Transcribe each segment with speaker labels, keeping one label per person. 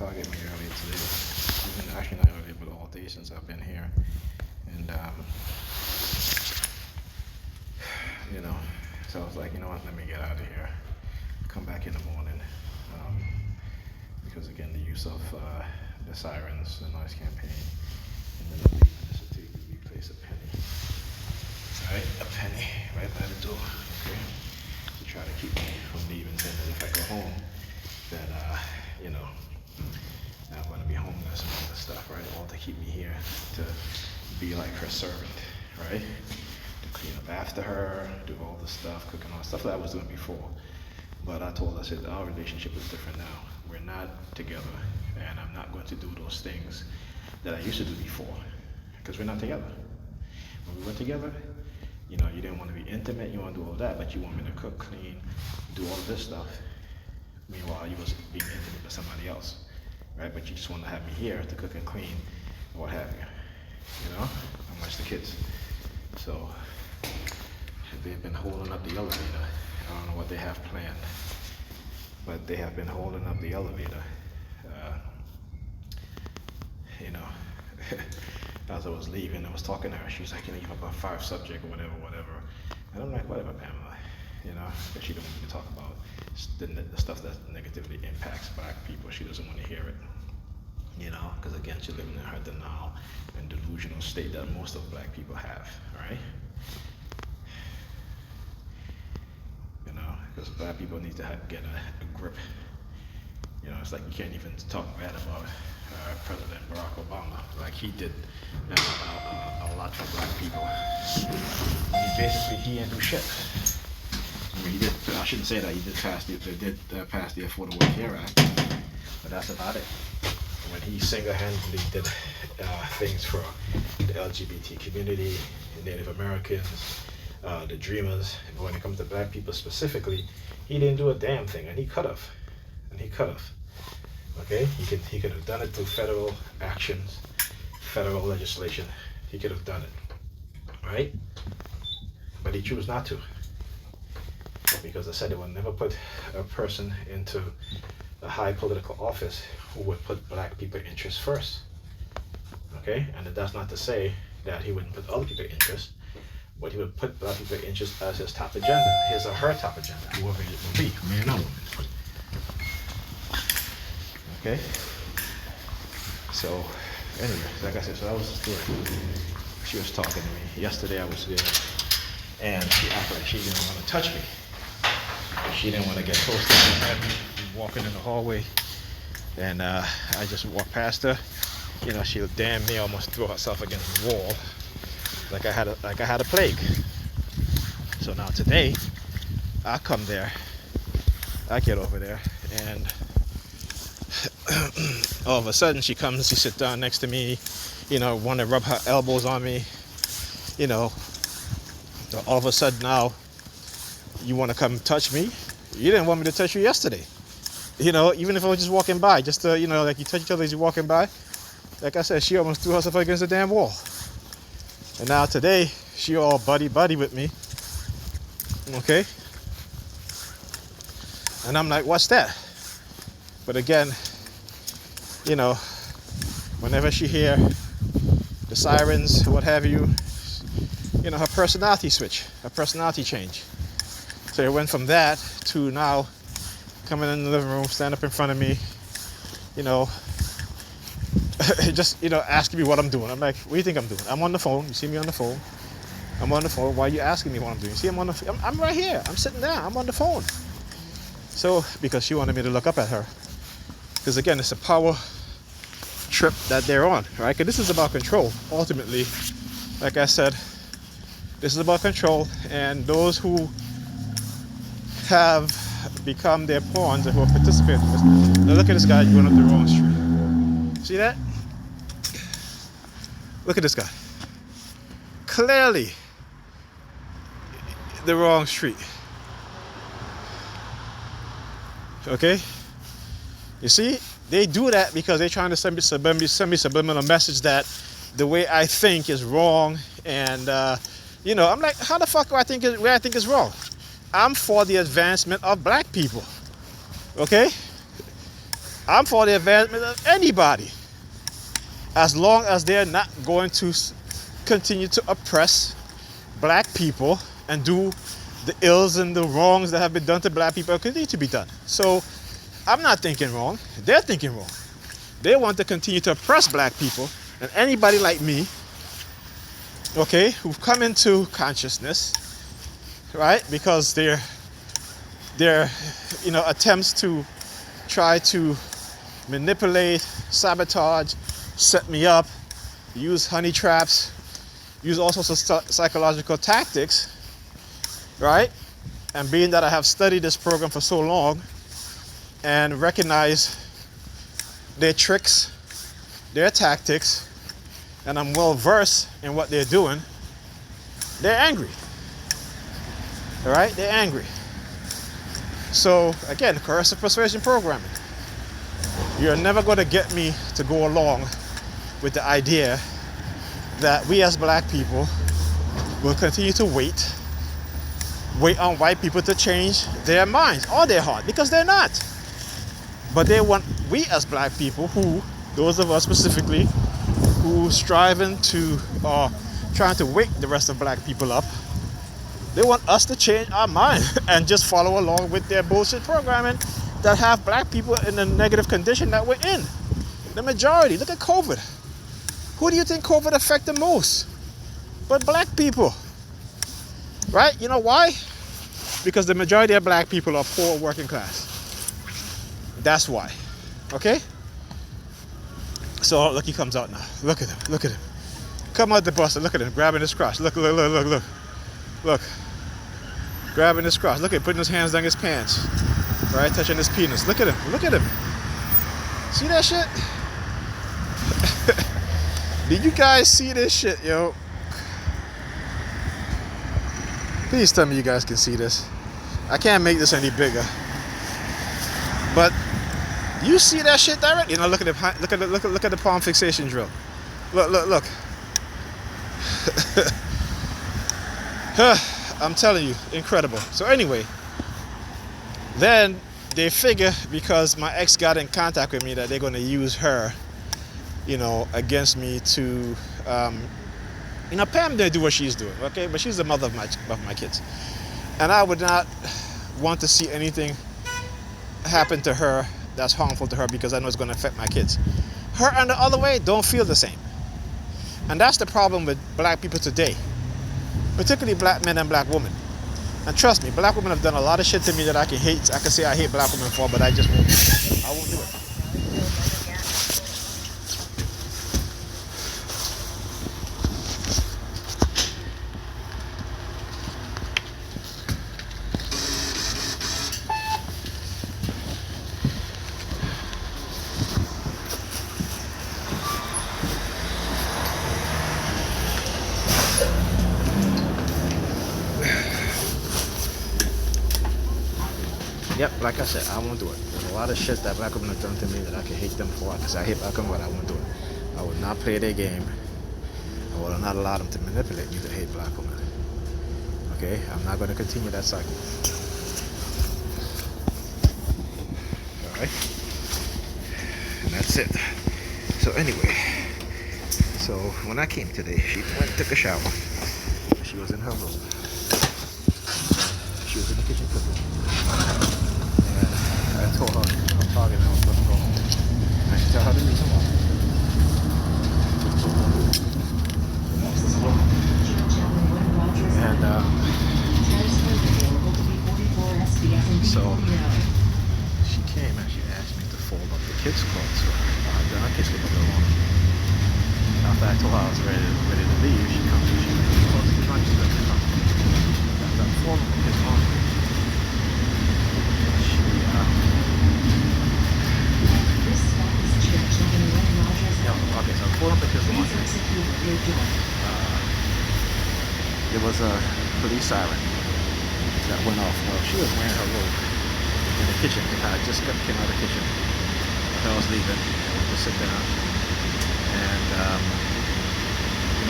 Speaker 1: target me earlier today. Even actually not earlier, but all day since I've been here. And so I was like, you know what, let me get out of here. Come back in the morning. Because again, the use of the sirens, the noise campaign, and then the leave this to replace a penny. Right? A penny right by the door. Okay? To try to keep me from leaving, saying that if I go home, that I'm gonna be homeless and all this stuff, right? All to keep me here to be like her servant, right? To clean up after her, do all the stuff, cooking all the stuff that I was doing before. But I told her, I said, our relationship is different now. We're not together, and I'm not going to do those things that I used to do before, because we're not together. When we were together, you didn't want to be intimate, you want to do all that, but you want me to cook, clean, do all of this stuff. Meanwhile, you was being intimate with somebody else, right? But you just want to have me here to cook and clean, or what have you, and watch the kids. So they've been holding up the elevator. I don't know what they have planned, but they have been holding up the elevator. As I was leaving, I was talking to her. She's like, you have about 5 subject or whatever. And I'm like, whatever, Pamela. Because she don't want me to talk about the stuff that negatively impacts black people. She doesn't want to hear it. Because again, she's living in her denial and delusional state that most of black people have, right? Because black people need to get a grip. It's like you can't even talk bad about President Barack Obama like he did a lot for black people. He didn't do shit. He did. I shouldn't say that. He did pass the Affordable Care Act, but that's about it. When he single-handedly did things for the LGBT community, Native Americans, the Dreamers, but when it comes to black people specifically, he didn't do a damn thing, and he could have. Okay, he could have done it through federal actions, federal legislation. He could have done it, right? But he chose not to, because I said it would never put a person into a high political office who would put black people's interests first. Okay, and that's not to say that he wouldn't put other people's interests, but he would put black people's interests as his top agenda, his or her top agenda, whoever it will be, man or woman. Okay? So, anyway, like I said, so that was the story. She was talking to me. Yesterday I was there, and she acted like she didn't want to touch me. She didn't want to get close to me. She had me walking in the hallway, and I just walked past her. She damn near almost threw herself against the wall, like I had a plague. So now today, I come there, I get over there, and all of a sudden she comes, she sits down next to me, want to rub her elbows on me, all of a sudden now you want to come touch me. You didn't want me to touch you yesterday, even if I was just walking by, just to, like you touch each other as you're walking by. Like I said, she almost threw herself against the damn wall. And now today she all buddy with me, okay, and I'm like, what's that? But again, whenever she hear the sirens, what have you, her personality switch, her personality change. So it went from that to now coming in the living room, stand up in front of me, just, asking me what I'm doing. I'm like, what do you think I'm doing? I'm on the phone. You see me on the phone. I'm on the phone. Why are you asking me what I'm doing? See, I'm right here. I'm sitting down. I'm on the phone. So, because she wanted me to look up at her. Because again, it's a power trip that they're on, right? Because this is about control. Ultimately, like I said, this is about control, and those who have become their pawns and who are participating in this. Now look at this guy going up the wrong street. See that? Look at this guy. Clearly the wrong street. Okay? You see? They do that because they're trying to send me subliminal message that the way I think is wrong, and I'm like, how the fuck do I think where I think is wrong? I'm for the advancement of black people. Okay?
Speaker 2: I'm for the advancement of anybody, as long as they're not going to continue to oppress black people and do the ills and the wrongs that have been done to black people continue to be done. So I'm not thinking wrong. They're thinking wrong. They want to continue to oppress black people, and anybody like me, okay, who've come into consciousness, right? Because their attempts to try to manipulate, sabotage, set me up, use honey traps, use all sorts of psychological tactics, right? And being that I have studied this program for so long and recognize their tricks, their tactics, and I'm well versed in what they're doing, they're angry. All right? They're angry. So again, coercive persuasion programming. You're never going to get me to go along with the idea that we as black people will continue to wait on white people to change their minds or their heart, because they're not. But they want we as black people, those of us specifically, who striving to trying to wake the rest of black people up, they want us to change our mind and just follow along with their bullshit programming that have black people in the negative condition that we're in. The majority. Look at COVID. Who do you think COVID affected most? But black people. Right? You know why? Because the majority of black people are poor working class. That's why. Okay? So look, he comes out now. Look at him. Look at him. Come out the bus and look at him grabbing his crotch. Look. Look. Grabbing his crotch. Look at him putting his hands down his pants. Right? Touching his penis. Look at him. Look at him. See that shit? Did you guys see this shit, yo? Please tell me you guys can see this. I can't make this any bigger. But you see that shit directly? You know, look at the palm fixation drill. Look. I'm telling you, incredible. So anyway, then they figure, because my ex got in contact with me, that they're going to use her, against me to, Pam didn't do what she's doing, okay? But she's the mother of my kids. And I would not want to see anything happen to her that's harmful to her, because I know it's going to affect my kids. Her, on the other way, don't feel the same. And that's the problem with black people today, particularly black men and black women. And trust me, black women have done a lot of shit to me that I can hate. I can say I hate black women for, but I just won't. I won't do it. Yep, like I said, I won't do it. There's a lot of shit that black women have done to me that I can hate them for. Because I hate black women, but I won't do it. I will not play their game. I will not allow them to manipulate me to hate black women. Okay? I'm not going to continue that cycle. Alright? And that's it. So anyway, so when I came today, she went and took a shower. She was in her room. She was in the kitchen cooking. I told her I'm talking and I was going to go home. I should tell her to leave tomorrow. And so she came and she asked me to fold up the kids' clothes. So I've done her kids' clothes alone. After I told her I was ready to leave, she comes and she calls the lunch to come. After I folded the kids' clothes, okay, so I pulled up the kids' laundry. There was a police siren that went off. Well, she was wearing her robe in the kitchen. I just came out of the kitchen. I was leaving. I went to sit down. And,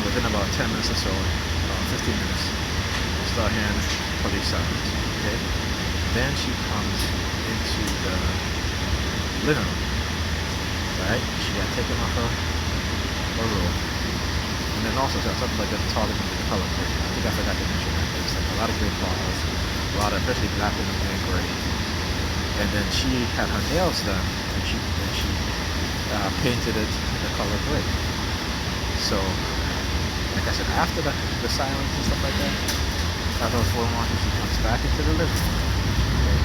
Speaker 2: within about 10 minutes or so, 15 minutes, I start hearing police sirens. Okay? Then she comes into the living room. right? She got taken off her robe. And then also, so I talked about the targeting the color gray. I think I forgot to mention that. There's like a lot of gray bars, a lot of, especially black women wearing gray. And then she had her nails done, and she painted it the color gray. So, like I said, after the silence and stuff like that, after those 4 months, she comes back into the living room. Okay?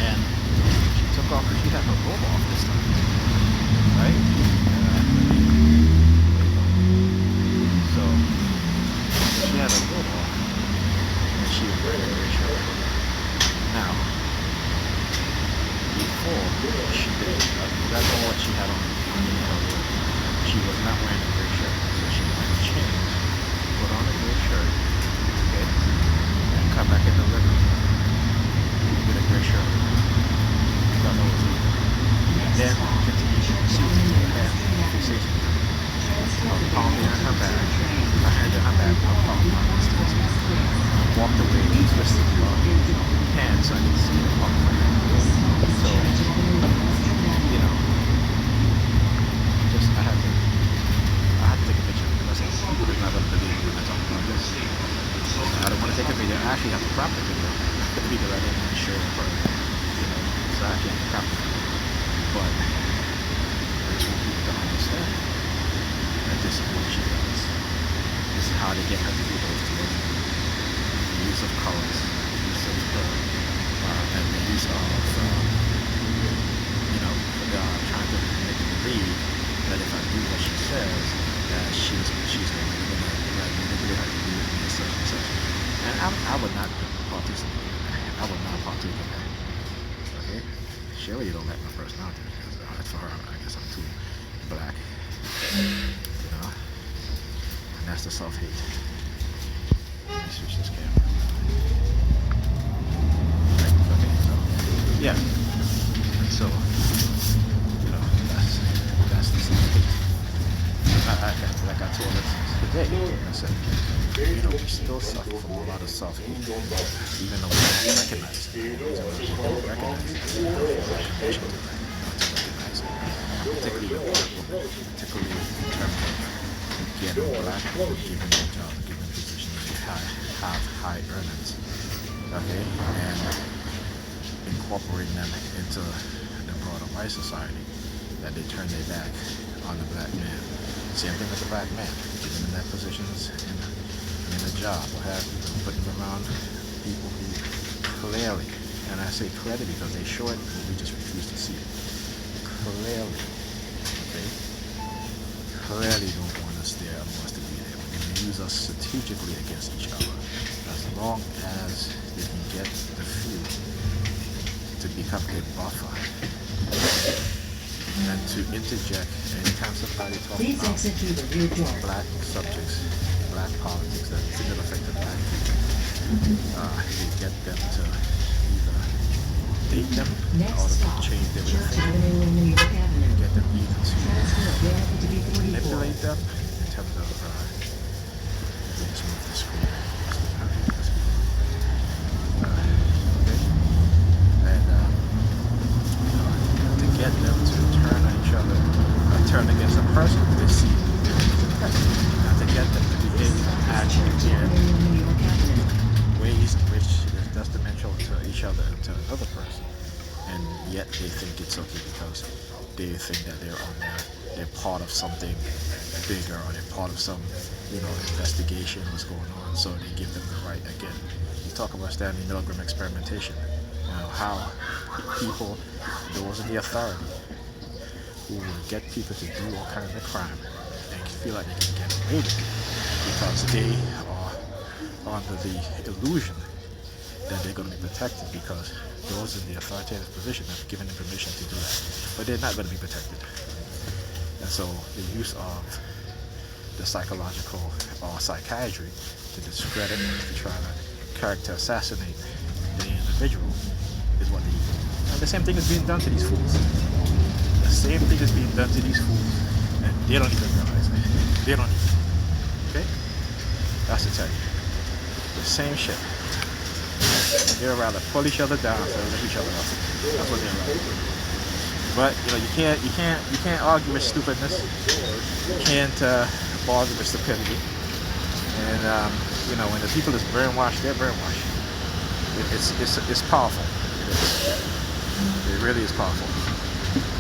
Speaker 2: And she took off, she had her robe off this time, right? So she had her robe off, and she was wearing a gray shirt. Now, before she did, that's all what she had on her robe. She was not wearing a gray shirt, so she had to change, put on a gray shirt, okay, and come back in the living room with a gray shirt. That's all it was. Then continue to see her hand, fixation, her palm behind her back, her hand in her back, her palm on her stairs. Walked away, twisted her hand so I could see the palm of her hand. So, you know, just I had to take a picture because people are not going to believe me when I talk about this. I don't want to take a video. I actually have to crop the video because I didn't want to show it for, you know, so I actually have to crop it. But I just want people to understand that this is what she does. This is how they get her to do those things. The use of colors, the use of and the use of you know, trying to make me believe that if I do what she says, that she's going to manipulate her to do such and such. And I would not participate in that. I would not partake in that. Okay? She really don't like my personality because for her, I guess I'm too black. You know? And that's the self-hate. Let me switch this camera. Right? Okay, so yeah. So, you know, that's the self-hate. Like I told her today, I said, you know, we still suffer from a lot of self-hate, even though we don't recognize it. We don't recognize it. Particularly with black women, particularly in terms of getting black women, giving them jobs, giving them positions, they have high earnings, okay, and incorporating them into the broader white society, that they turn their back on the black man. Same thing with the black man, giving them that positions in a job, or putting them around people who clearly, and I say clearly because they show it, but we just refuse to see it. Clearly, okay? Clearly don't want us there and want us to be there. We're going to use us strategically against each other. As long as they can get the few to become a buffer and to interject anytime somebody talks about black subjects, black politics that still affect the black people, they get them to either date them or to change their behavior, get them either to manipulate them in terms of let's move the screen. To get them to turn on each other, turn against a person they see and to get them to behave and act in ways in which is detrimental to each other and to another person, and yet they think it's okay because they think that they're part of something bigger, or they're part of some, you know, investigation, what's going on, so they give them the right. Again, you talk about Stanley Milgram experimentation, you know, how people, those in the authority, who will get people to do all kinds of crime and feel like they can get away with it because they are under the illusion that they're going to be protected because those in the authoritative position have given them permission to do that. But they're not going to be protected. And so the use of the psychological or psychiatry to discredit, to try to character assassinate the individual is what they do. And the same thing is being done to these fools. The same thing is being done to these fools, and they don't even realize it. They don't even. Okay? That's to tell you. The same shit. They'd rather pull each other down than lift each other up. That's what they're rather do. But you know, you can't argue with stupidness. You can't argue with stupidity. And you know, when the people is brainwashed, they're brainwashed. It's powerful. It really is powerful.